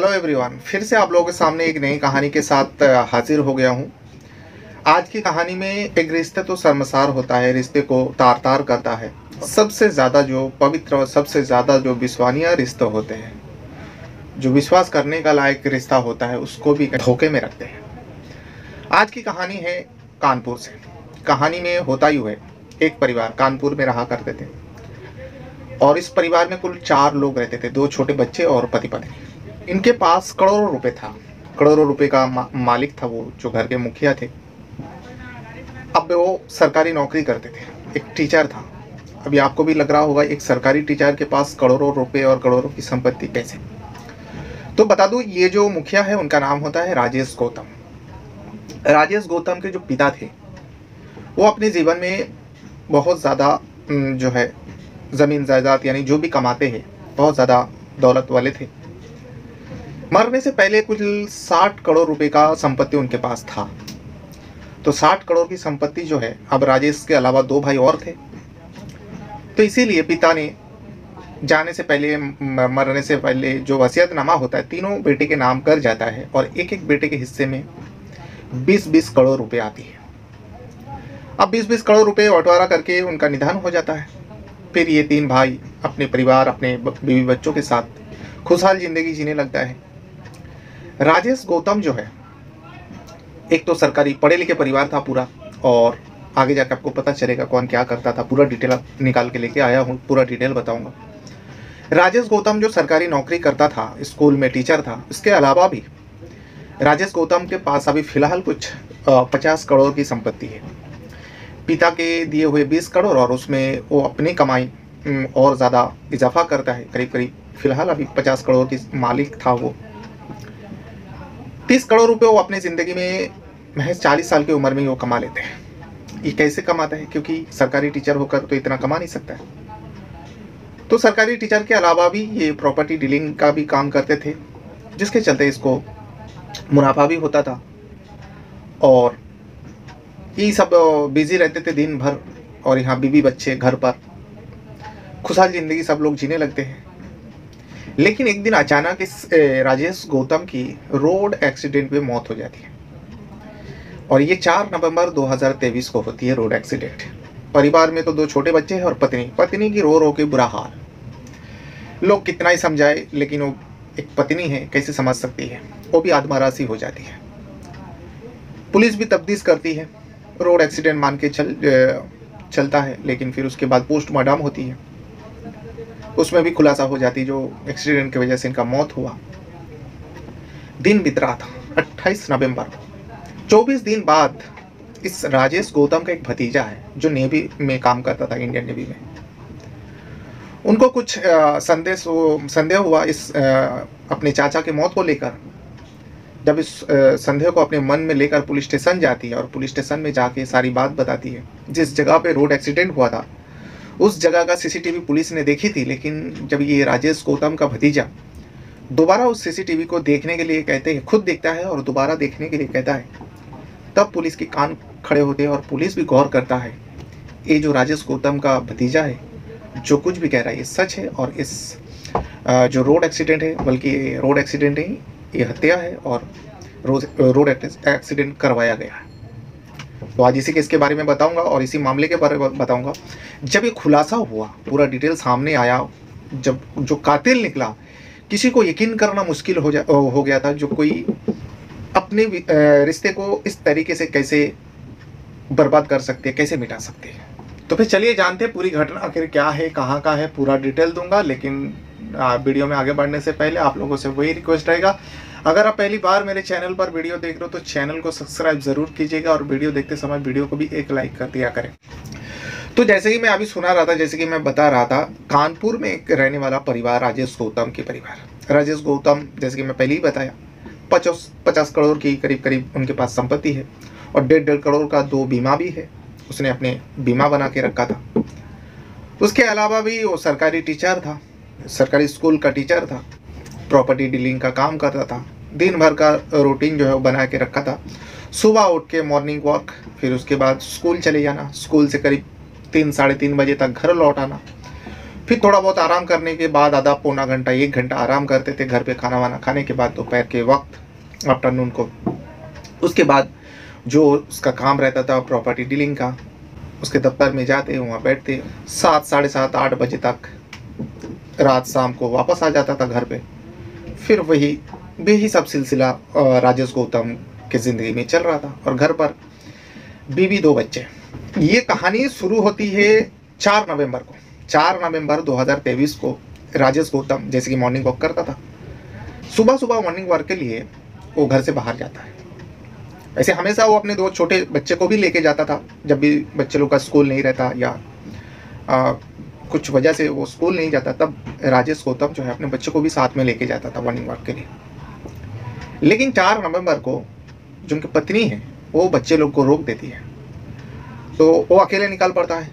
Hello everyone, फिर से आप लोगों के सामने एक नई कहानी के साथ हाजिर हो गया हूँ। आज की कहानी में एक रिश्ते तो शर्मसार होता है, रिश्ते को तार तार करता है। सबसे ज़्यादा जो पवित्र और सबसे ज़्यादा जो विश्वसनीय रिश्ते होते हैं, जो विश्वास करने का लायक रिश्ता होता है, उसको भी धोखे में रखते हैं। आज की कहानी है कानपुर से। कहानी में होता यूँ है, एक परिवार कानपुर में रहा करते थे और इस परिवार में कुल 4 लोग रहते थे, 2 छोटे बच्चे और पति पत्नी। इनके पास करोड़ों रुपए था, करोड़ों रुपए का मालिक था वो, जो घर के मुखिया थे। अब वो सरकारी नौकरी करते थे, एक टीचर था। अभी आपको भी लग रहा होगा एक सरकारी टीचर के पास करोड़ों रुपए और करोड़ों की संपत्ति कैसे। तो बता दूं, ये जो मुखिया है उनका नाम होता है राजेश गौतम। राजेश गौतम के जो पिता थे वो अपने जीवन में बहुत ज़्यादा जो है ज़मीन जायदाद यानी जो भी कमाते हैं बहुत ज़्यादा दौलत वाले थे। मरने से पहले कुल 60 करोड़ रुपए का संपत्ति उनके पास था। तो 60 करोड़ की संपत्ति जो है, अब राजेश के अलावा 2 भाई और थे, तो इसीलिए पिता ने जाने से पहले, मरने से पहले जो वसीयतनामा होता है, तीनों बेटे के नाम कर जाता है और एक एक बेटे के हिस्से में 20-20 करोड़ रुपए आती है। अब 20-20 करोड़ रुपए बंटवारा करके उनका निधन हो जाता है। फिर ये 3 भाई अपने परिवार, अपने बीवी बच्चों के साथ खुशहाल जिंदगी जीने लगता है। राजेश गौतम जो है, एक तो सरकारी पढ़े लिखे परिवार था पूरा, और आगे जाकर आपको पता चलेगा कौन क्या करता था। पूरा डिटेल निकाल के लेके आया हूँ, पूरा डिटेल बताऊंगा। राजेश गौतम जो सरकारी नौकरी करता था, स्कूल में टीचर था। इसके अलावा भी राजेश गौतम के पास अभी फिलहाल कुछ 50 करोड़ की संपत्ति है। पिता के दिए हुए 20 करोड़ और उसमें वो अपनी कमाई और ज़्यादा इजाफा करता है। करीब करीब फिलहाल अभी 50 करोड़ की मालिक था वो। 30 करोड़ रुपए वो अपनी ज़िंदगी में महज 40 साल की उम्र में वो कमा लेते हैं। ये कैसे कमाता है? क्योंकि सरकारी टीचर होकर तो इतना कमा नहीं सकता है। तो सरकारी टीचर के अलावा भी ये प्रॉपर्टी डीलिंग का भी काम करते थे, जिसके चलते इसको मुनाफा भी होता था। और ये सब बिजी रहते थे दिन भर, और यहाँ बीवी बच्चे घर पर खुशहाल जिंदगी सब लोग जीने लगते हैं। लेकिन एक दिन अचानक इस राजेश गौतम की रोड एक्सीडेंट में मौत हो जाती है, और ये 4 नवंबर 2023 को होती है रोड एक्सीडेंट। परिवार में तो 2 छोटे बच्चे हैं और पत्नी की रो रो के बुरा हाल। लोग कितना ही समझाए, लेकिन वो एक पत्नी है, कैसे समझ सकती है? वो भी आत्महत्या हो जाती है। पुलिस भी तफ्तीश करती है, रोड एक्सीडेंट मान के चलता है, लेकिन फिर उसके बाद पोस्टमार्टम होती है। उसमें भी खुलासा हो जाती जो एक्सीडेंट की वजह से इनका मौत हुआ। दिन बीत रहा था 28 नवंबर को। 24 दिन बाद इस राजेश गौतम का एक भतीजा है जो नेवी में काम करता था, इंडियन नेवी में। उनको कुछ संदेह हुआ इस अपने चाचा के मौत को लेकर। जब इस संदेह को अपने मन में लेकर पुलिस स्टेशन जाती है, और पुलिस स्टेशन में जाके सारी बात बताती है। जिस जगह पे रोड एक्सीडेंट हुआ था उस जगह का सीसीटीवी पुलिस ने देखी थी, लेकिन जब ये राजेश गौतम का भतीजा दोबारा उस सीसीटीवी को देखने के लिए कहते हैं, खुद देखता है और दोबारा देखने के लिए कहता है, तब पुलिस के कान खड़े होते हैं और पुलिस भी गौर करता है, ये जो राजेश गौतम का भतीजा है जो कुछ भी कह रहा है ये सच है, और इस जो रोड एक्सीडेंट है, बल्कि रोड एक्सीडेंट है, ये हत्या है और रोड एक्सीडेंट करवाया गया है। तो आज इसी केस के बारे में बताऊंगा और इसी मामले के बारे में बताऊंगा। जब ये खुलासा हुआ, पूरा डिटेल सामने आया, जब जो कातिल निकला, किसी को यकीन करना मुश्किल हो गया था, जो कोई अपने रिश्ते को इस तरीके से कैसे बर्बाद कर सकते हैं, कैसे मिटा सकते हैं। तो फिर चलिए जानते हैं पूरी घटना आखिर क्या है, कहाँ का है, पूरा डिटेल दूंगा। लेकिन वीडियो में आगे बढ़ने से पहले आप लोगों से वही रिक्वेस्ट रहेगा, अगर आप पहली बार मेरे चैनल पर वीडियो देख रहे हो तो चैनल को सब्सक्राइब ज़रूर कीजिएगा, और वीडियो देखते समय वीडियो को भी एक लाइक कर दिया करें। तो जैसे कि मैं अभी सुना रहा था, जैसे कि मैं बता रहा था, कानपुर में एक रहने वाला परिवार, राजेश गौतम के परिवार। राजेश गौतम, जैसे कि मैं पहले ही बताया, 50 करोड़ की करीब उनके पास संपत्ति है, और 1.5 करोड़ का 2 बीमा भी है, उसने अपने बीमा बना के रखा था। उसके अलावा भी वो सरकारी टीचर था, सरकारी स्कूल का टीचर था, प्रॉपर्टी डीलिंग का काम करता था। दिन भर का रूटीन जो है वो बना के रखा था। सुबह उठ के मॉर्निंग वॉक, फिर उसके बाद स्कूल चले जाना, स्कूल से करीब 3 साढ़े 3 बजे तक घर लौट आना, फिर थोड़ा बहुत आराम करने के बाद आधा पौना घंटा 1 घंटा आराम करते थे घर पे खाना वाना खाने के बाद दोपहर के वक्त आफ्टरनून को। उसके बाद जो उसका काम रहता था प्रॉपर्टी डीलिंग का, उसके दफ्तर में जाते वहाँ बैठते 7 साढ़े 7 8 बजे तक, रात शाम को वापस आ जाता था घर पे। फिर वही सब सिलसिला राजेश गौतम की ज़िंदगी में चल रहा था और घर पर बीवी 2 बच्चे। ये कहानी शुरू होती है 4 नवंबर को। 4 नवंबर 2023 को राजेश गौतम जैसे कि मॉर्निंग वॉक करता था। सुबह सुबह मॉर्निंग वॉक के लिए वो घर से बाहर जाता है। ऐसे हमेशा वो अपने 2 छोटे बच्चे को भी लेके जाता था। जब भी बच्चे लोग का स्कूल नहीं रहता या कुछ वजह से वो स्कूल नहीं जाता, तब राजेश गौतम जो है अपने बच्चे को भी साथ में लेके जाता था मॉर्निंग वॉक के लिए। लेकिन 4 नवंबर को जो उनकी पत्नी है वो बच्चे लोग को रोक देती है, तो वो अकेले निकाल पड़ता है।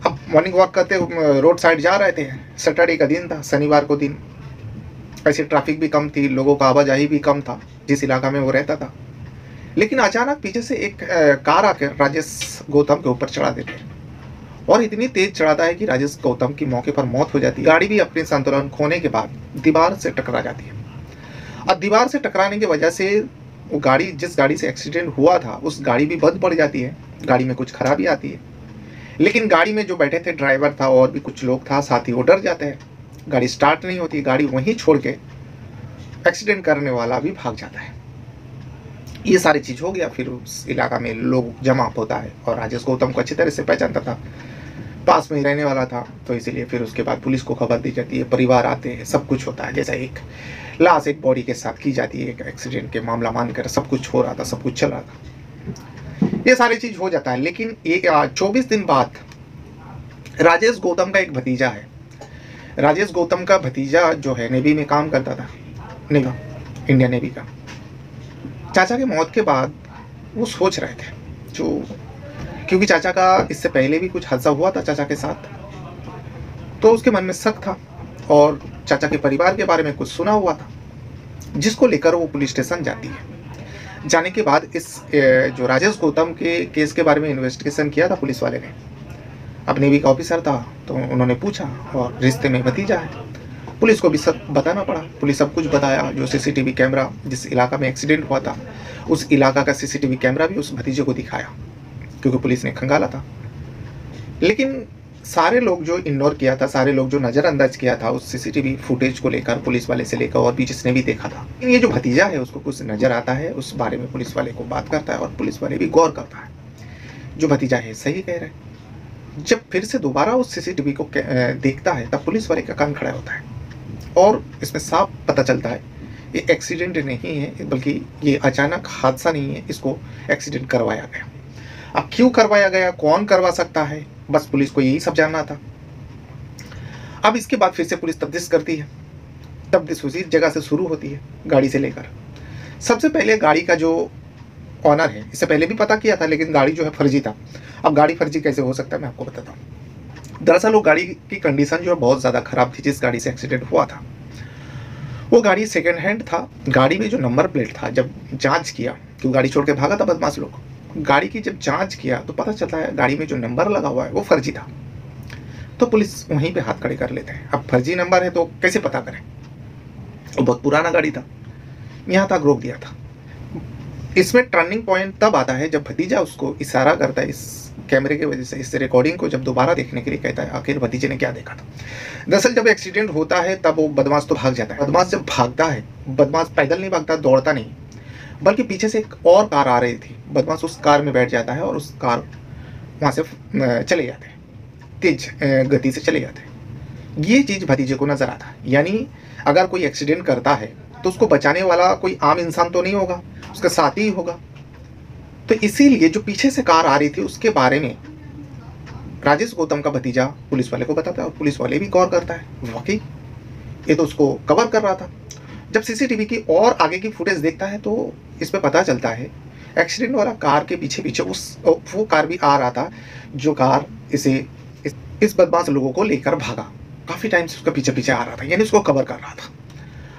अब मॉर्निंग वॉक करते रोड साइड जा रहे थे, सैटरडे का दिन था, शनिवार को दिन, ऐसे ट्रैफिक भी कम थी, लोगों का आवाजाही भी कम था जिस इलाका में वो रहता था। लेकिन अचानक पीछे से एक कार आकर राजेश गौतम के ऊपर चढ़ा देते हैं और इतनी तेज चढ़ाता है कि राजेश गौतम की मौके पर मौत हो जाती है। गाड़ी भी अपने संतुलन खोने के बाद दीवार से टकरा जाती है। और दीवार से टकराने की वजह से वो गाड़ी, जिस गाड़ी से एक्सीडेंट हुआ था, उस गाड़ी भी बंद पड़ जाती है, गाड़ी में कुछ खराबी आती है। लेकिन गाड़ी में जो बैठे थे ड्राइवर था और भी कुछ लोग था साथ ही, वो डर जाते हैं, गाड़ी स्टार्ट नहीं होती, गाड़ी वहीं छोड़ के एक्सीडेंट करने वाला भी भाग जाता है। ये सारी चीज़ हो गया। फिर उस इलाका में लोग जमा होता है और राजेश गौतम को अच्छी तरह से पहचानता था, पास में ही रहने वाला था, तो इसीलिए फिर उसके बाद पुलिस को खबर दी जाती है, परिवार आते हैं, सब कुछ होता है। जैसा एक लाश एक बॉडी के साथ की जाती है, एक एक्सीडेंट के मामला मानकर सब कुछ हो रहा था, सब कुछ चल रहा था, ये सारी चीज़ हो जाता है। लेकिन 24 दिन बाद राजेश गौतम का एक भतीजा है। राजेश गौतम का भतीजा जो है नेवी में काम करता था, नेवी, इंडियन नेवी का। चाचा की मौत के बाद वो सोच रहे थे, जो क्योंकि चाचा का इससे पहले भी कुछ हादसा हुआ था चाचा के साथ, तो उसके मन में शक था और चाचा के परिवार के बारे में कुछ सुना हुआ था, जिसको लेकर वो पुलिस स्टेशन जाती है। जाने के बाद इस जो राजेश गौतम के केस के बारे में इन्वेस्टिगेशन किया था पुलिस वाले ने। अब नेवी का ऑफिसर था तो उन्होंने पूछा और रिश्ते में भतीजा है, पुलिस को भी सब बताना पड़ा। पुलिस सब कुछ बताया, जो सीसीटीवी कैमरा जिस इलाका में एक्सीडेंट हुआ था उस इलाका का सीसीटीवी कैमरा भी उस भतीजे को दिखाया, क्योंकि पुलिस ने खंगाला था। लेकिन सारे लोग जो इग्नोर किया था, सारे लोग जो नज़रअंदाज किया था उस सीसीटीवी फुटेज को लेकर, पुलिस वाले से लेकर और भी जिसने भी देखा था, ये जो भतीजा है उसको कुछ नज़र आता है, उस बारे में पुलिस वाले को बात करता है और पुलिस वाले भी गौर करता है, जो भतीजा है सही कह रहे हैं। जब फिर से दोबारा उस सीसीटीवी को देखता है तब पुलिस वाले का कान खड़ा होता है और इसमें साफ पता चलता है ये एक्सीडेंट नहीं है, बल्कि ये अचानक हादसा नहीं है, इसको एक्सीडेंट करवाया गया। अब क्यों करवाया गया, कौन करवा सकता है, बस पुलिस को यही सब जानना था। अब इसके बाद फिर से पुलिस तफ्तीश करती है। तफ्तीश उसी जगह से शुरू होती है, गाड़ी से लेकर। सबसे पहले गाड़ी का जो ऑनर है, इससे पहले भी पता किया था, लेकिन गाड़ी जो है फर्जी था। अब गाड़ी फर्जी कैसे हो सकता है मैं आपको बताता हूँ। दरअसल वो गाड़ी की कंडीशन जो है बहुत ज़्यादा ख़राब थी, जिस गाड़ी से एक्सीडेंट हुआ था। वो गाड़ी सेकेंड हैंड था। गाड़ी में जो नंबर प्लेट था, जब जाँच किया, क्यों गाड़ी छोड़ के भागा था बदमाश लोग, गाड़ी की जब जांच किया तो पता चलता है गाड़ी में जो नंबर लगा हुआ है वो फर्जी था। तो पुलिस वहीं पे हाथ खड़े कर लेते हैं। अब फर्जी नंबर है तो कैसे पता करें, वो बहुत पुराना गाड़ी था, यहाँ तक रोक दिया था। इसमें टर्निंग पॉइंट तब आता है जब भतीजा उसको इशारा करता है इस कैमरे की वजह से, इस रिकॉर्डिंग को जब दोबारा देखने के लिए कहता है आखिर भतीजे ने क्या देखा था। दरअसल जब एक्सीडेंट होता है तब वो बदमाश तो भाग जाता है। बदमाश जब भागता है, बदमाश पैदल नहीं भागता, दौड़ता नहीं, बल्कि पीछे से एक और कार आ रही थी। बदमाश उस कार में बैठ जाता है और उस कार वहाँ से चले जाते हैं, तेज गति से चले जाते हैं। ये चीज़ भतीजे को नज़र आता है। यानी अगर कोई एक्सीडेंट करता है तो उसको बचाने वाला कोई आम इंसान तो नहीं होगा, उसका साथी ही होगा। तो इसीलिए जो पीछे से कार आ रही थी उसके बारे में राजेश गौतम का भतीजा पुलिस वाले को बताता है और पुलिस वाले भी गौर करता है, वाकई ये तो उसको कवर कर रहा था। जब सीसीटीवी की और आगे की फुटेज देखता है तो इसमें पता चलता है एक्सीडेंट वाला कार के पीछे पीछे वो कार भी आ रहा था, जो कार इस बदमाश लोगों को लेकर भागा। काफ़ी टाइम से उसका पीछे पीछे आ रहा था, यानी उसको कवर कर रहा था।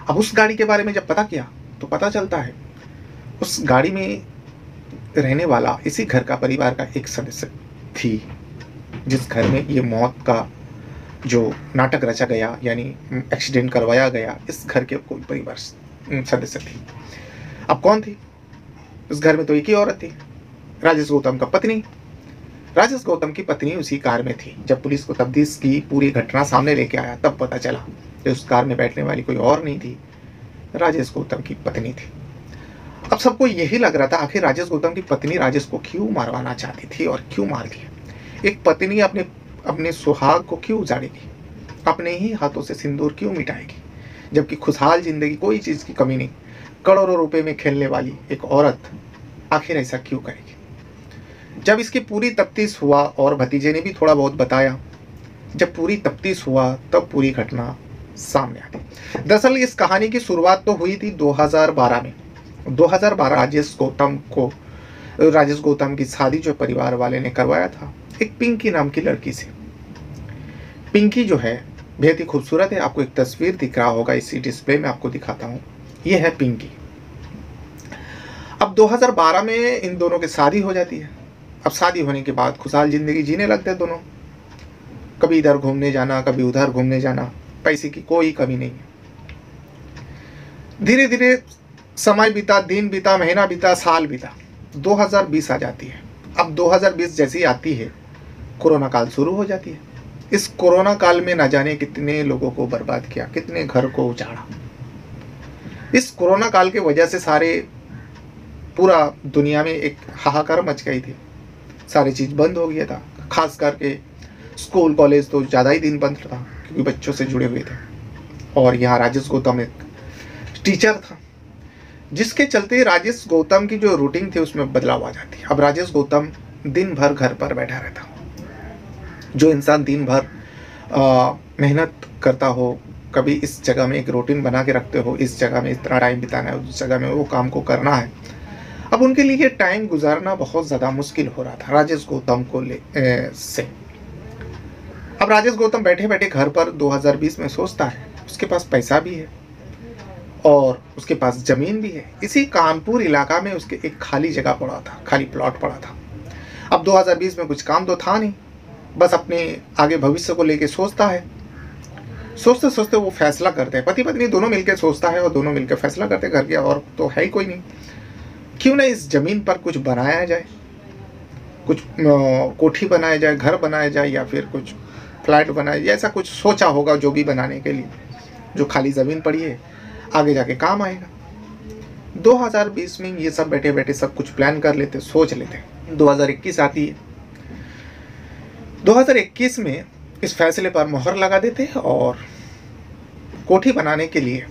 अब उस गाड़ी के बारे में जब पता किया तो पता चलता है उस गाड़ी में रहने वाला इसी घर का, परिवार का एक सदस्य थी, जिस घर में ये मौत का जो नाटक रचा गया, यानी एक्सीडेंट करवाया गया, इस घर के कोई परिवार सदस्य थी। अब कौन थी? उस घर में तो एक ही औरत थी, राजेश गौतम का पत्नी। राजेश गौतम की पत्नी उसी कार में थी। जब पुलिस को तफ्तीश की पूरी घटना सामने लेके आया, तब पता चला कि उस कार में बैठने वाली कोई और नहीं थी, राजेश गौतम की पत्नी थी। अब सबको यही लग रहा था, आखिर राजेश गौतम की पत्नी राजेश को क्यों मारवाना चाहती थी और क्यों मार दिया? एक पत्नी अपने सुहाग को क्यों उजाड़ेगी? अपने ही हाथों से सिंदूर क्यों मिटाएगी? जबकि खुशहाल जिंदगी, कोई चीज़ की कमी नहीं, करोड़ों रुपए में खेलने वाली एक औरत आखिर ऐसा क्यों करेगी? जब इसकी पूरी तफ्तीश हुआ और भतीजे ने भी थोड़ा बहुत बताया, जब पूरी तफ्तीश हुआ तब पूरी घटना सामने आ गई। दरअसल इस कहानी की शुरुआत तो हुई थी 2012 में। 2012 राजेश गौतम की शादी जो परिवार वाले ने करवाया था एक पिंकी नाम की लड़की से। पिंकी जो है बेहद ही खूबसूरत है। आपको एक तस्वीर दिख रहा होगा, इसी डिस्प्ले में आपको दिखाता हूँ। ये है पिंकी। अब 2012 में इन दोनों की शादी हो जाती है। अब शादी होने के बाद खुशहाल जिंदगी जीने लगते हैं दोनों। कभी इधर घूमने जाना, कभी उधर घूमने जाना, पैसे की कोई कमी नहीं है। धीरे धीरे समय बीता, दिन बीता, महीना बीता, साल बीता, 2020 आ जाती है। अब 2020 जैसी ही आती है, कोरोना काल शुरू हो जाती है। इस कोरोना काल में न जाने कितने लोगों को बर्बाद किया, कितने घर को उजाड़ा। इस कोरोना काल के वजह से पूरा दुनिया में एक हाहाकार मच गई थी। सारी चीज़ बंद हो गया था। खास करके स्कूल कॉलेज तो ज़्यादा ही दिन बंद था, क्योंकि बच्चों से जुड़े हुए थे। और यहाँ राजेश गौतम एक टीचर था, जिसके चलते राजेश गौतम की जो रूटीन थी उसमें बदलाव आ जाती है। अब राजेश गौतम दिन भर घर पर बैठा रहता। जो इंसान दिन भर मेहनत करता हो, कभी इस जगह में एक रूटीन बना के रखते हो, इस जगह में इतना टाइम बिताना है, उस जगह में वो काम को करना है, अब उनके लिए टाइम गुजारना बहुत ज़्यादा मुश्किल हो रहा था राजेश गौतम को से। अब राजेश गौतम बैठे बैठे घर पर 2020 में सोचता है, उसके पास पैसा भी है और उसके पास ज़मीन भी है। इसी कानपुर इलाका में उसके एक खाली जगह पड़ा था, खाली प्लॉट पड़ा था। अब 2020 में कुछ काम तो था नहीं, बस अपने आगे भविष्य को लेके सोचता है। सोचते सोचते वो फैसला करते हैं, पति पत्नी दोनों मिलकर सोचता है और दोनों मिलकर फैसला करते हैं, घर के और तो है ही कोई नहीं, क्यों ना इस ज़मीन पर कुछ बनाया जाए, कुछ कोठी बनाया जाए, घर बनाया जाए, या फिर कुछ फ्लैट बनाया जाए। ऐसा कुछ सोचा होगा जो भी बनाने के लिए, जो खाली ज़मीन पड़ी है आगे जाके काम आएगा। 2020 में ये सब बैठे बैठे सब कुछ प्लान कर लेते, सोच लेते। 2021 आती है। 2021 में इस फैसले पर मोहर लगा देते और कोठी बनाने के लिए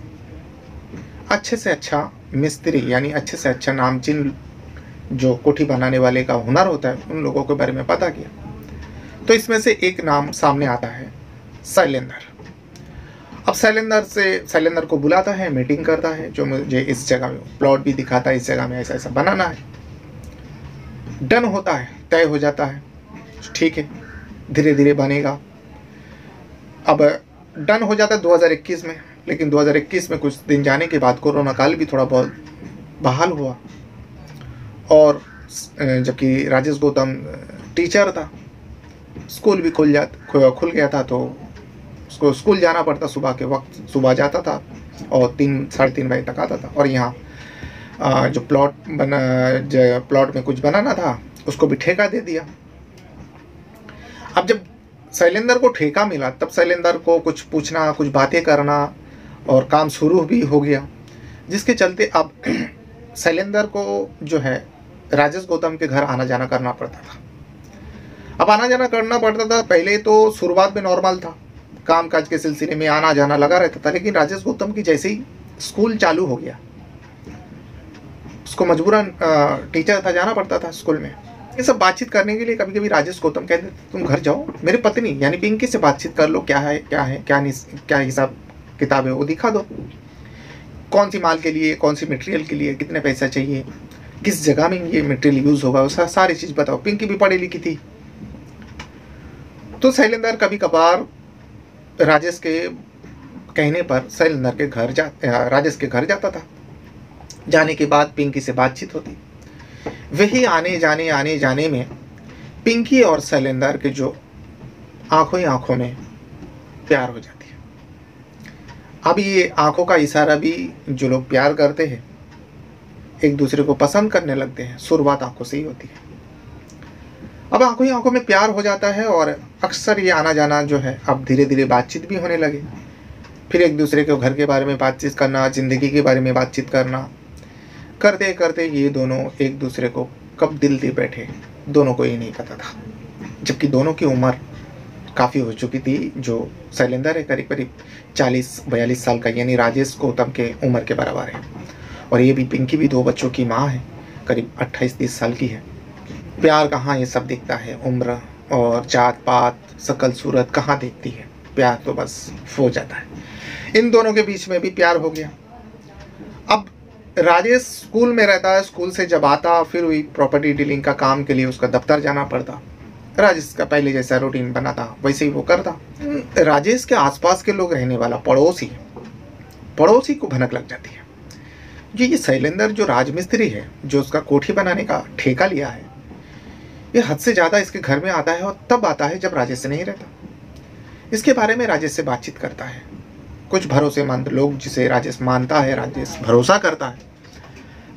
अच्छे से अच्छा मिस्त्री, यानी अच्छे से अच्छा नामचीन जो कोठी बनाने वाले का हुनर होता है, उन लोगों के बारे में पता किया। तो इसमें से एक नाम सामने आता है, शैलेंद्र। अब शैलेंद्र को बुलाता है, मीटिंग करता है, जो मुझे इस जगह में प्लॉट भी दिखाता है, इस जगह में ऐसा ऐसा बनाना है। डन होता है, तय हो जाता है, ठीक है, धीरे धीरे बनेगा। अब डन हो जाता है 2021 में, लेकिन 2021 में कुछ दिन जाने के बाद कोरोना काल भी थोड़ा बहुत बहाल हुआ। और जबकि राजेश गौतम टीचर था, स्कूल भी खुल गया था, तो उसको स्कूल जाना पड़ता सुबह के वक्त। सुबह जाता था और 3-3:30 बजे तक आता था। और यहाँ जो प्लॉट में कुछ बनाना था उसको भी ठेका दे दिया। अब जब शैलेंद्र को ठेका मिला, तब शैलेंद्र को कुछ पूछना, कुछ बातें करना और काम शुरू भी हो गया, जिसके चलते अब शैलेंद्र को जो है राजेश गौतम के घर आना जाना करना पड़ता था। अब आना जाना करना पड़ता था। पहले तो शुरुआत में नॉर्मल था, काम काज के सिलसिले में आना जाना लगा रहता था, लेकिन राजेश गौतम की जैसे ही स्कूल चालू हो गया, उसको मजबूरन टीचर था, जाना पड़ता था स्कूल में। ये सब बातचीत करने के लिए कभी कभी राजेश गौतम कहते थे, तुम घर जाओ, मेरी पत्नी यानी पिंकी से बातचीत कर लो, क्या है क्या हिसाब किताब है वो दिखा दो, कौन सी माल के लिए, कौन सी मटेरियल के लिए कितने पैसा चाहिए, किस जगह में ये मटेरियल यूज़ होगा, उसका सारी चीज़ बताओ। पिंकी भी पढ़ी लिखी थी। तो शैलेंद्र कभी कभार राजेश के कहने पर राजेश के घर जाता था। जाने के बाद पिंकी से बातचीत होती। वही आने जाने में पिंकी और शैलेंद्र के जो आंखों ही आंखों में प्यार हो जाती है। अब ये आंखों का इशारा भी, जो लोग प्यार करते हैं एक दूसरे को पसंद करने लगते हैं, शुरुआत आंखों से ही होती है। अब आंखों ही आंखों में प्यार हो जाता है और अक्सर ये आना जाना जो है अब धीरे धीरे बातचीत भी होने लगे। फिर एक दूसरे के घर के बारे में बातचीत करना, ज़िंदगी के बारे में बातचीत करना, करते करते ये दोनों एक दूसरे को कब दिल दे बैठे दोनों को ये नहीं पता था। जबकि दोनों की उम्र काफ़ी हो चुकी थी। जो शैलेंद्र है करीब करीब 40-42 साल का, यानी राजेश गौतम के उम्र के बराबर है। और ये भी पिंकी भी 2 बच्चों की माँ है, करीब 28-30 साल की है। प्यार कहाँ ये सब देखता है, उम्र और जात पात शकल सूरत कहाँ देखती है, प्यार तो बस हो जाता है। इन दोनों के बीच में भी प्यार हो गया। अब राजेश स्कूल में रहता है, स्कूल से जब आता फिर वही प्रॉपर्टी डीलिंग का काम के लिए उसका दफ्तर जाना पड़ता। राजेश का पहले जैसा रूटीन बना था वैसे ही वो करता। राजेश के आसपास के लोग रहने वाला पड़ोसी को भनक लग जाती है। ये शैलेंद्र जो राजमिस्त्री है, जो उसका कोठी बनाने का ठेका लिया है, ये हद से ज़्यादा इसके घर में आता है और तब आता है जब राजेश से नहीं रहता। इसके बारे में राजेश से बातचीत करता है। कुछ भरोसेमंद लोग जिसे राजेश मानता है, राजेश भरोसा करता है,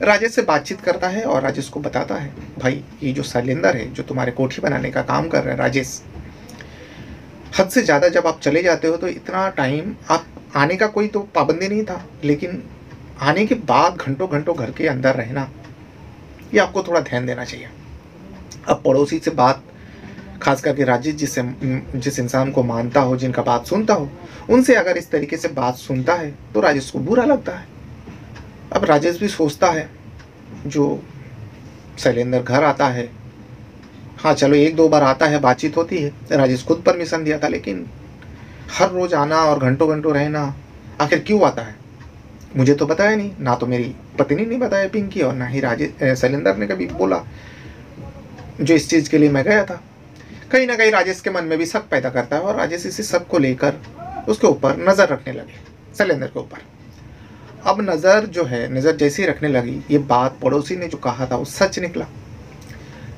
राजेश से बातचीत करता है और राजेश को बताता है, भाई ये जो शैलेंद्र है जो तुम्हारे कोठी बनाने का काम कर रहा है, राजेश हद से ज़्यादा जब आप चले जाते हो तो इतना टाइम आप आने का कोई तो पाबंदी नहीं था, लेकिन आने के बाद घंटों घंटों घर के अंदर रहना, ये आपको थोड़ा ध्यान देना चाहिए। अब पड़ोसी से बात, खास करके राजेश जिस इंसान को मानता हो, जिनका बात सुनता हो, उनसे अगर इस तरीके से बात सुनता है तो राजेश को बुरा लगता है। अब राजेश भी सोचता है, जो शैलेंद्र घर आता है, हाँ चलो 1-2 बार आता है, बातचीत होती है, राजेश खुद परमिशन दिया था, लेकिन हर रोज़ आना और घंटों घंटों रहना आखिर क्यों आता है, मुझे तो बताया नहीं, ना तो मेरी पत्नी ने बताया पिंकी, और ना ही शैलेंद्र ने कभी बोला जो इस चीज़ के लिए मैं गया था। कहीं ना कहीं राजेश के मन में भी शक पैदा करता है और राजेश इसी सब को लेकर उसके ऊपर नज़र रखने लगे, शैलेंद्र के ऊपर। अब नज़र जैसे ही रखने लगी, ये बात पड़ोसी ने जो कहा था वो सच निकला।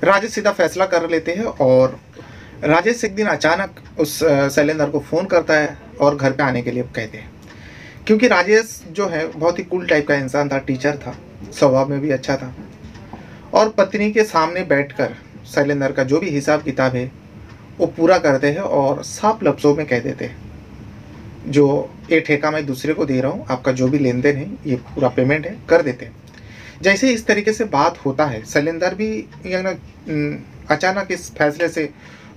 राजेश सीधा फैसला कर लेते हैं और राजेश एक दिन अचानक उस शैलेंद्र को फ़ोन करता है और घर पे आने के लिए कहते हैं। क्योंकि राजेश जो है बहुत ही कूल टाइप का इंसान था, टीचर था, स्वभाव में भी अच्छा था, और पत्नी के सामने बैठकर शैलेंद्र का जो भी हिसाब किताब है वो पूरा करते हैं और साफ लफ्ज़ों में कह देते हैं, जो ये ठेका मैं दूसरे को दे रहा हूँ, आपका जो भी लेन देन है ये पूरा पेमेंट है, कर देते हैं। जैसे इस तरीके से बात होता है, शैलेंद्र भी अचानक इस फैसले से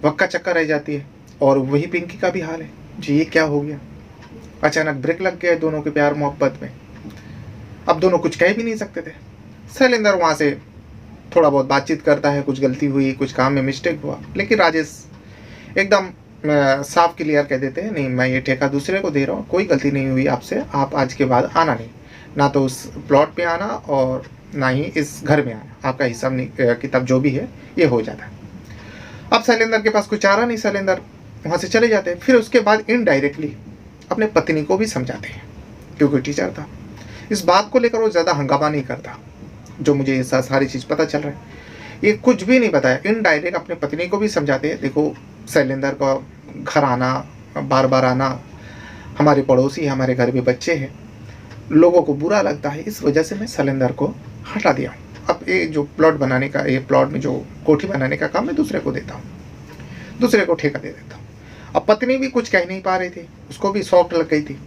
वक्का चक्का रह जाती है। और वही पिंकी का भी हाल है जी, ये क्या हो गया, अचानक ब्रेक लग गया दोनों के प्यार मोहब्बत में। अब दोनों कुछ कह भी नहीं सकते थे। शैलेंद्र वहाँ से थोड़ा बहुत बातचीत करता है, कुछ गलती हुई, कुछ काम में मिस्टेक हुआ, लेकिन राजेश एकदम साफ क्लियर कह देते हैं, नहीं मैं ये ठेका दूसरे को दे रहा हूँ, कोई गलती नहीं हुई आपसे, आप आज के बाद आना नहीं, ना तो उस प्लॉट पे आना और ना ही इस घर में आना, आपका हिसाब किताब जो भी है ये हो जाता है। अब शैलेंद्र के पास कुछ चारा नहीं, शैलेंद्र वहाँ से चले जाते हैं। फिर उसके बाद इनडायरेक्टली अपने पत्नी को भी समझाते हैं, क्योंकि टीचर था, इस बात को लेकर वो ज़्यादा हंगामा नहीं करता, जो मुझे ये सारी चीज़ पता चल रहा है, ये कुछ भी नहीं बताया। इनडायरेक्ट अपने पत्नी को भी समझाते हैं, देखो शैलेंद्र का घर आना, बार बार आना, हमारे पड़ोसी, हमारे घर में बच्चे हैं, लोगों को बुरा लगता है, इस वजह से मैं शैलेंद्र को हटा दिया हूँ। अब ये जो प्लॉट बनाने का, ये प्लॉट में जो कोठी बनाने का काम मैं दूसरे को देता हूँ, दूसरे को ठेका दे देता हूँ। अब पत्नी भी कुछ कह नहीं पा रही थी, उसको भी शॉक लग गई थी,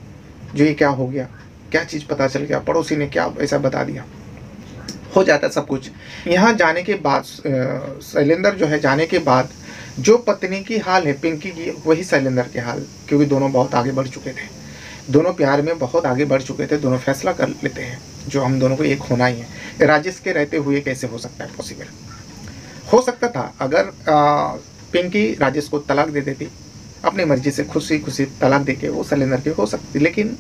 जो ये क्या हो गया, क्या चीज़ पता चल गया, पड़ोसी ने क्या ऐसा बता दिया, हो जाता सब कुछ। यहाँ जाने के बाद शैलेंद्र जो है, जाने के बाद जो पत्नी की हाल है पिंकी की, वही शैलेंद्र के हाल, क्योंकि दोनों बहुत आगे बढ़ चुके थे, दोनों प्यार में बहुत आगे बढ़ चुके थे, दोनों फैसला कर लेते हैं जो हम दोनों को एक होना ही है। राजेश के रहते हुए कैसे हो सकता है पॉसिबल? हो सकता था अगर पिंकी राजेश को तलाक दे देती, अपनी मर्जी से खुशी खुशी तलाक देके वो शैलेंद्र की हो सकती, लेकिन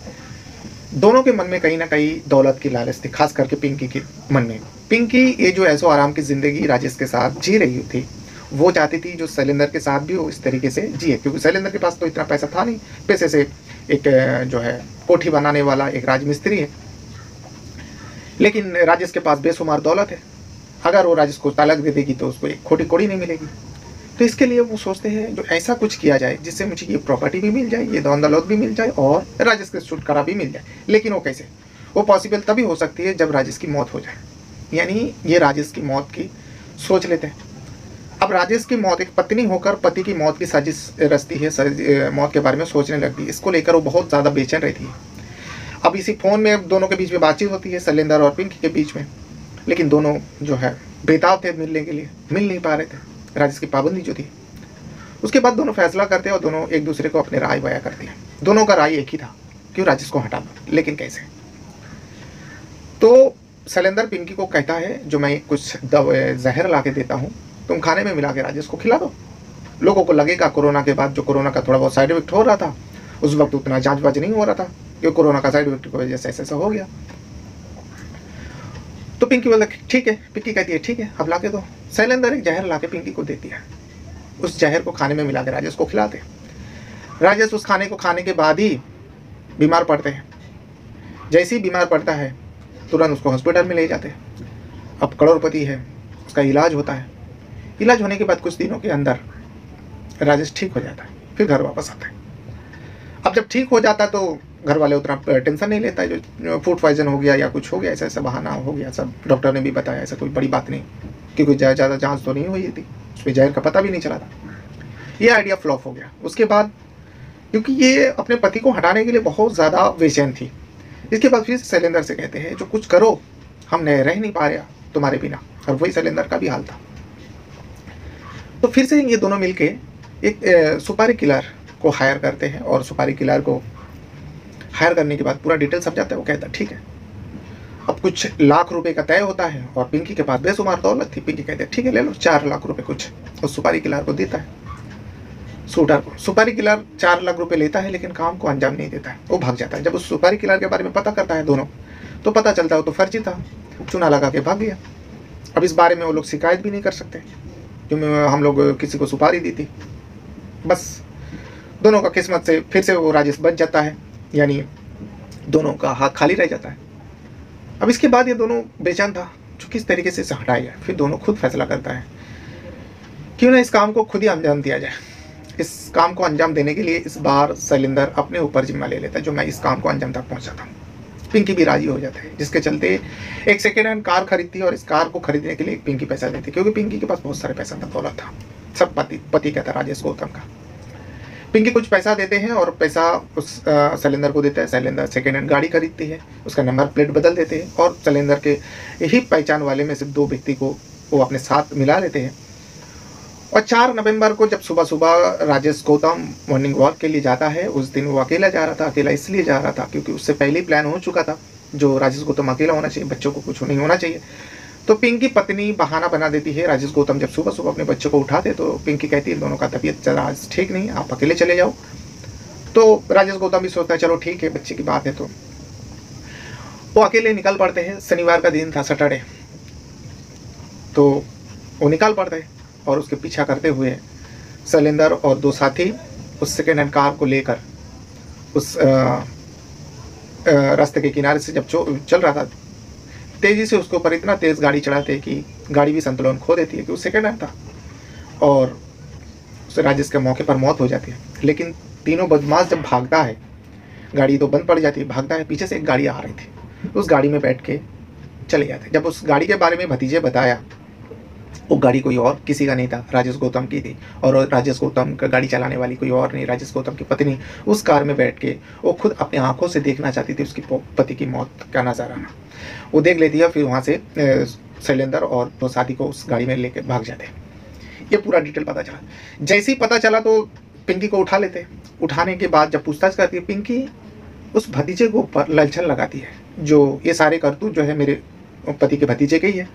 दोनों के मन में कहीं ना कहीं दौलत की लालच थी, खास करके पिंकी के मन में। पिंकी ये जो ऐसो आराम की ज़िंदगी राजेश के साथ जी रही थी, वो चाहती थी जो शैलेंद्र के साथ भी वो इस तरीके से जिए, क्योंकि शैलेंद्र के पास तो इतना पैसा था नहीं, पैसे से एक जो है कोठी बनाने वाला एक राजमिस्त्री है, लेकिन राजेश के पास बेशुमार दौलत है। अगर वो राजेश को तलाक दे देगी तो उसको एक खोटी कोड़ी नहीं मिलेगी। तो तो इसके लिए वो सोचते हैं जो ऐसा कुछ किया जाए जिससे मुझे ये प्रॉपर्टी भी मिल जाए, ये दौन दौलत भी मिल जाए और राजेश के छुटकारा भी मिल जाए। लेकिन वो कैसे? वो पॉसिबल तभी हो सकती है जब राजेश की मौत हो जाए। यानी ये राजेश की मौत की सोच लेते हैं। अब राजेश की मौत, एक पत्नी होकर पति की मौत की साजिश रचती है, मौत के बारे में सोचने लगती है। इसको लेकर वो बहुत ज़्यादा बेचैन रहती है। अब इसी फ़ोन में दोनों के बीच में बातचीत होती है, शैलेंद्र और पिंकी के बीच में। लेकिन दोनों जो है बेताब थे मिलने के लिए, मिल नहीं पा रहे थे, राजेश की पाबंदी जो थी। उसके बाद दोनों फैसला करते हैं और दोनों एक दूसरे को अपने राय बयां करते हैं। दोनों का राय एक ही था, क्यों राजेश को हटा दो, लेकिन कैसे? तो शैलेंद्र पिंकी को कहता है जो मैं कुछ जहर ला के देता हूँ, तुम खाने में मिला के राजेश को खिला दो। लोगों को लगेगा कोरोना के बाद, जो कोरोना का थोड़ा बहुत साइड इफेक्ट हो रहा था, उस वक्त उतना जांच वाच नहीं हो रहा था, क्योंकि कोरोना का साइड इफेक्ट की वजह से ऐसा हो गया। तो पिंकी बोला ठीक है, पिंकी कहती है ठीक है अब ला के दो। शैलेंद्र एक जहर ला के पिंकी को देती है। उस जहर को खाने में मिला के राजेश को खिलाते। राजेश उस खाने को खाने के बाद ही बीमार पड़ते हैं। जैसे ही बीमार पड़ता है तुरंत उसको हॉस्पिटल में ले जाते हैं। अब करोड़पति है, उसका इलाज होता है। इलाज होने के बाद कुछ दिनों के अंदर राजेश ठीक हो जाता है, फिर घर वापस आता है। अब जब ठीक हो जाता तो घर वाले उतना टेंशन नहीं लेता है, जो फूड पॉइजन हो गया या कुछ हो गया, ऐसा ऐसा बहाना हो गया, सब डॉक्टर ने भी बताया, ऐसा कोई बड़ी बात नहीं, क्योंकि ज़्यादा जांच तो नहीं हुई थी, उस पर जहर का पता भी नहीं चला था। ये आइडिया फ्लॉप हो गया। उसके बाद क्योंकि ये अपने पति को हटाने के लिए बहुत ज़्यादा बेचैन थी, इसके बाद फिर शैलेंद्र से कहते हैं जो कुछ करो, हम रह नहीं पा रहे तुम्हारे बिना। और वही शैलेंद्र का भी हाल था। तो फिर से ये दोनों मिलके एक सुपारी किलर को हायर करते हैं, और सुपारी किलर को हायर करने के बाद पूरा डिटेल समझाता है। वो कहता है ठीक है। अब कुछ लाख रुपए का तय होता है, और पिंकी के पास बेशुमार दौलत थी। पिंकी कहते हैं ठीक है ले लो 4 लाख रुपए कुछ, और सुपारी किलर को देता है, शूटर को। सुपारी किलर 4 लाख रुपए लेता है, लेकिन काम को अंजाम नहीं देता है, वो भाग जाता है। जब उस सुपारी किलर के बारे में पता करता है दोनों, तो पता चलता है तो फर्जी था, चूना लगा के भाग गया। अब इस बारे में वो लोग शिकायत भी नहीं कर सकते क्योंकि हम लोग किसी को सुपारी दी थी। बस दोनों का किस्मत से फिर से वो राजेश बच जाता है, यानी दोनों का हाथ खाली रह जाता है। अब इसके बाद ये दोनों बेचैन था जो किस तरीके से इसे हटाया जाए। फिर दोनों खुद फैसला करता है क्यों ना इस काम को खुद ही अंजाम दिया जाए। इस काम को अंजाम देने के लिए इस बार शैलेंद्र अपने ऊपर जिम्मा ले लेता है, जो मैं इस काम को अंजाम तक पहुंचाता हूँ। पिंकी भी राजी हो जाता है, जिसके चलते एक सेकेंड हैंड कार खरीदती है, और इस कार को खरीदने के लिए पिंकी पैसा देती है, क्योंकि पिंकी के पास बहुत सारे पैसा था, दौलत था, सब पति का था राजेश गौतम का। पिंकी कुछ पैसा देते हैं और पैसा उस शैलेंद्र को देता है। शैलेंद्र सेकेंड हैंड गाड़ी खरीदती है, उसका नंबर प्लेट बदल देते हैं, और शैलेंद्र के यही पहचान वाले में से 2 व्यक्ति को वो अपने साथ मिला लेते हैं। और 4 नवंबर को जब सुबह सुबह राजेश गौतम मॉर्निंग वॉक के लिए जाता है, उस दिन वो अकेला जा रहा था। अकेला इसलिए जा रहा था क्योंकि उससे पहले ही प्लान हो चुका था, जो राजेश गौतम अकेला होना चाहिए, बच्चों को कुछ नहीं होना चाहिए। तो पिंकी पत्नी बहाना बना देती है। राजेश गौतम जब सुबह सुबह अपने बच्चों को उठाते तो पिंकी कहती है दोनों का तबीयत ज़रा आज ठीक नहीं, आप अकेले चले जाओ। तो राजेश गौतम भी सोचता है चलो ठीक है, बच्चे की बात है। तो वो अकेले निकल पड़ते हैं। शनिवार का दिन था, सैटरडे, तो वो निकल पड़ते हैं, और उसके पीछा करते हुए शैलेंद्र और 2 साथी उस सेकेंड हैंड कार को लेकर उस रास्ते के किनारे से जब चल रहा था, तेज़ी से उसके ऊपर इतना तेज़ गाड़ी चढ़ाते कि गाड़ी भी संतुलन खो देती है, कि वो सेकेंड हैंड था, और उसे राजेश के मौके पर मौत हो जाती है। लेकिन तीनों बदमाश जब भागता है, गाड़ी तो बंद पड़ जाती है, भागता है, पीछे से एक गाड़ी आ रही थी, उस गाड़ी में बैठ के चले जाते। जब उस गाड़ी के बारे में भतीजे बताया, वो गाड़ी कोई और किसी का नहीं था, राजेश गौतम की थी, और राजेश गौतम का गाड़ी चलाने वाली कोई और नहीं, राजेश गौतम की पत्नी उस कार में बैठ के वो खुद अपनी आंखों से देखना चाहती थी उसकी पति की मौत का नज़ारा। वो देख लेती है, फिर वहाँ से शैलेंद्र और 2 साथी को उस गाड़ी में लेके भाग जाते। ये पूरा डिटेल पता चला। जैसे ही पता चला तो पिंकी को उठा लेते। उठाने के बाद जब पूछताछ करती है, पिंकी उस भतीजे को ऊपर ललछन लगाती है, जो ये सारे करतूत जो है मेरे पति के भतीजे के ही है।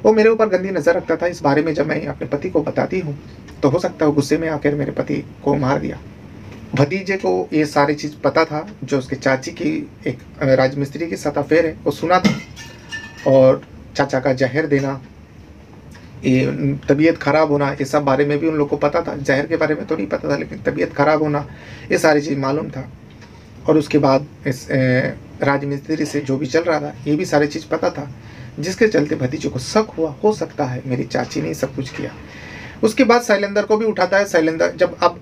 वो मेरे ऊपर गंदी नज़र रखता था, इस बारे में जब मैं अपने पति को बताती हूँ तो हो सकता है गुस्से में आकर मेरे पति को मार दिया। भतीजे को ये सारी चीज़ पता था, जो उसके चाची की एक राजमिस्त्री के साथ अफेयर है, वो सुना था, और चाचा का जहर देना, ये तबीयत ख़राब होना, ये सब बारे में भी उन लोग को पता था। जहर के बारे में तो नहीं पता था, लेकिन तबीयत ख़राब होना, ये सारी चीज़ मालूम था। और उसके बाद इस राजमिस्त्री से जो भी चल रहा था, ये भी सारी चीज़ पता था, जिसके चलते भतीजे को शक हुआ, हो सकता है मेरी चाची ने सब कुछ किया। उसके बाद शैलेंद्र को भी उठाता है। शैलेंद्र जब अब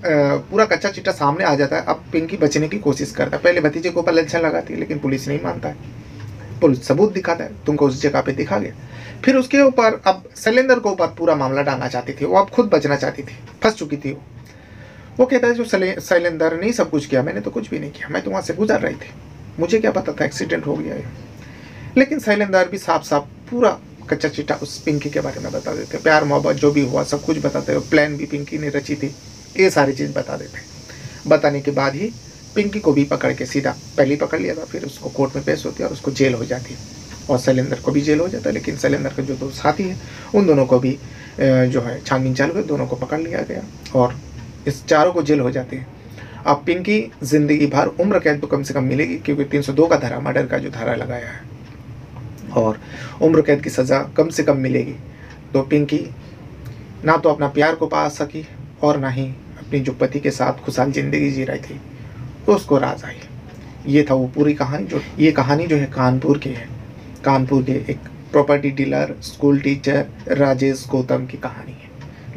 पूरा कच्चा चिट्ठा सामने आ जाता है, अब पिंकी बचने की कोशिश करता है। पहले भतीजे को ऊपर लंछन लगाती है, लेकिन पुलिस नहीं मानता है। पुलिस सबूत दिखाता है, तुमको उस जगह पे दिखा गया। फिर उसके ऊपर अब शैलेंद्र को ऊपर पूरा मामला डालना चाहती थी, वो अब खुद बचना चाहती थी, फंस चुकी थी वो कहता है जो शैलेंद्र ने सब कुछ किया, मैंने तो कुछ भी नहीं किया, मैं तो वहाँ से गुजर रही थी, मुझे क्या पता था एक्सीडेंट हो गया है। लेकिन शैलेंद्र भी साफ साफ पूरा कच्चा चिट्ठा उस पिंकी के बारे में बता देते, प्यार मोहब्बत जो भी हुआ सब कुछ बताते हो, प्लान भी पिंकी ने रची थी, ये सारी चीज़ बता देते। बताने के बाद ही पिंकी को भी पकड़ के सीधा पहले ही पकड़ लिया था, फिर उसको कोर्ट में पेश होती है और उसको जेल हो जाती है, और शैलेंद्र को भी जेल हो जाता है। लेकिन शैलेंद्र के जो दो साथी हैं उन दोनों को भी जो है छानबीन चालू है, दोनों को पकड़ लिया गया और इस चारों को जेल हो जाती है। अब पिंकी जिंदगी भर उम्र कैद तो कम से कम मिलेगी, क्योंकि 302 का धारा, मर्डर का जो धारा लगाया है, और उम्र कैद की सज़ा कम से कम मिलेगी। तो पिंकी ना तो अपना प्यार को पा सकी और ना ही अपनी जो पति के साथ खुशहाल ज़िंदगी जी रही थी उसको राज आई। ये था वो पूरी कहानी। ये कहानी जो है कानपुर की है, कानपुर के एक property dealer, school teacher Rajesh Gautam की कहानी है।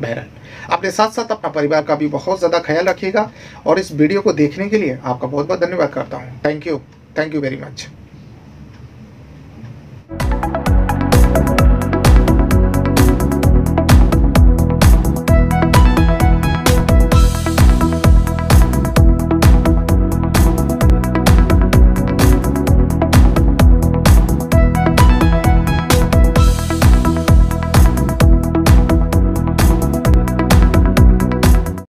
बहरहाल अपने साथ साथ अपना परिवार का भी बहुत ज़्यादा ख्याल रखिएगा, और इस वीडियो को देखने के लिए आपका बहुत बहुत धन्यवाद करता हूँ। Thank you very much.